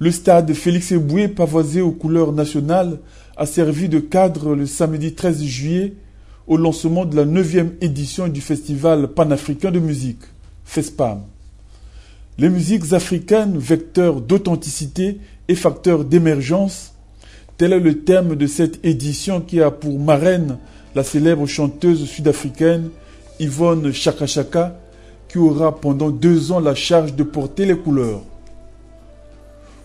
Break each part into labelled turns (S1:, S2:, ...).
S1: Le stade Félix Éboué, pavoisé aux couleurs nationales, a servi de cadre le samedi 13 juillet au lancement de la 9e édition du Festival panafricain de musique, FESPAM. Les musiques africaines, vecteurs d'authenticité et facteurs d'émergence, tel est le thème de cette édition qui a pour marraine la célèbre chanteuse sud-africaine Yvonne Chaka Chaka, qui aura pendant 2 ans la charge de porter les couleurs.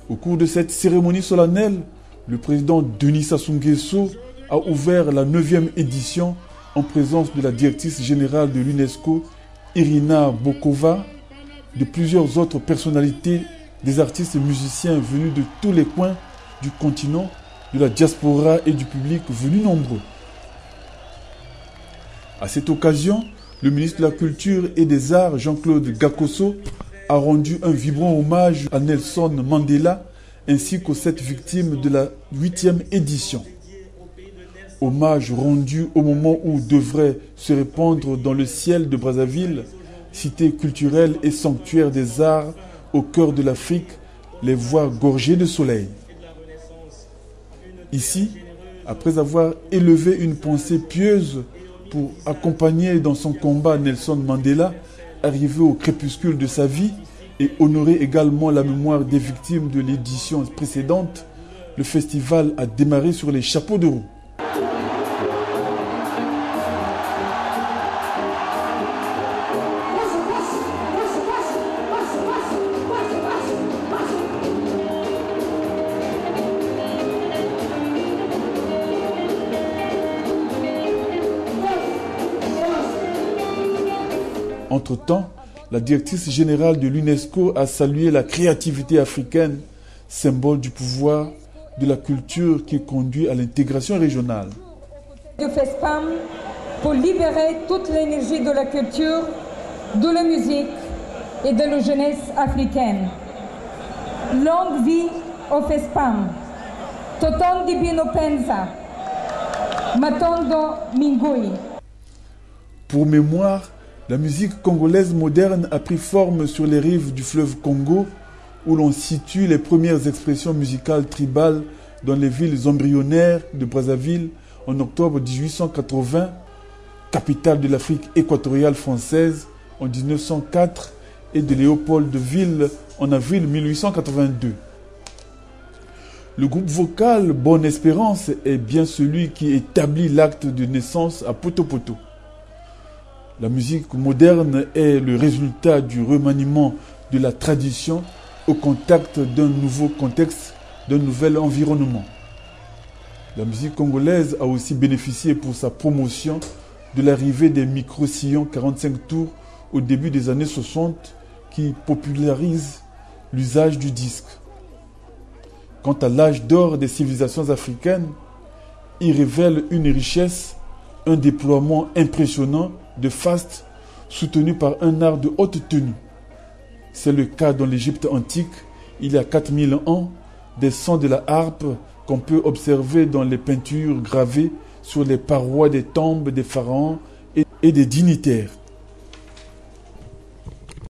S1: Au cours de cette cérémonie solennelle, le président Denis Sassou Nguesso a ouvert la 9e édition en présence de la directrice générale de l'UNESCO, Irina Bokova, de plusieurs autres personnalités, des artistes et musiciens venus de tous les coins du continent, de la diaspora et du public venus nombreux. À cette occasion, le ministre de la Culture et des Arts, Jean-Claude Gakosso, a rendu un vibrant hommage à Nelson Mandela ainsi qu'aux 7 victimes de la 8e édition. Hommage rendu au moment où devrait se répandre dans le ciel de Brazzaville, cité culturelle et sanctuaire des arts au cœur de l'Afrique, les voies gorgées de soleil. Ici, après avoir élevé une pensée pieuse pour accompagner dans son combat Nelson Mandela, arrivé au crépuscule de sa vie, et honorer également la mémoire des victimes de l'édition précédente, le festival a démarré sur les chapeaux de roue. Entre-temps, la directrice générale de l'UNESCO a salué la créativité africaine, symbole du pouvoir de la culture qui conduit à l'intégration régionale.
S2: De FESPAM pour libérer toute l'énergie de la culture, de la musique et de la jeunesse africaine. Longue vie au FESPAM. Totondi bino pensa. Matondo mingui.
S1: Pour mémoire, la musique congolaise moderne a pris forme sur les rives du fleuve Congo, où l'on situe les premières expressions musicales tribales dans les villes embryonnaires de Brazzaville en octobre 1880, capitale de l'Afrique équatoriale française en 1904 et de Léopoldville en avril 1882. Le groupe vocal Bonne Espérance est bien celui qui établit l'acte de naissance à Poto-Poto. La musique moderne est le résultat du remaniement de la tradition au contact d'un nouveau contexte, d'un nouvel environnement. La musique congolaise a aussi bénéficié pour sa promotion de l'arrivée des micro-sillons 45 tours au début des années 60 qui popularisent l'usage du disque. Quant à l'âge d'or des civilisations africaines, il révèle une richesse, un déploiement impressionnant de faste soutenu par un art de haute tenue. C'est le cas dans l'Égypte antique, il y a 4000 ans, des sons de la harpe qu'on peut observer dans les peintures gravées sur les parois des tombes des pharaons et des dignitaires.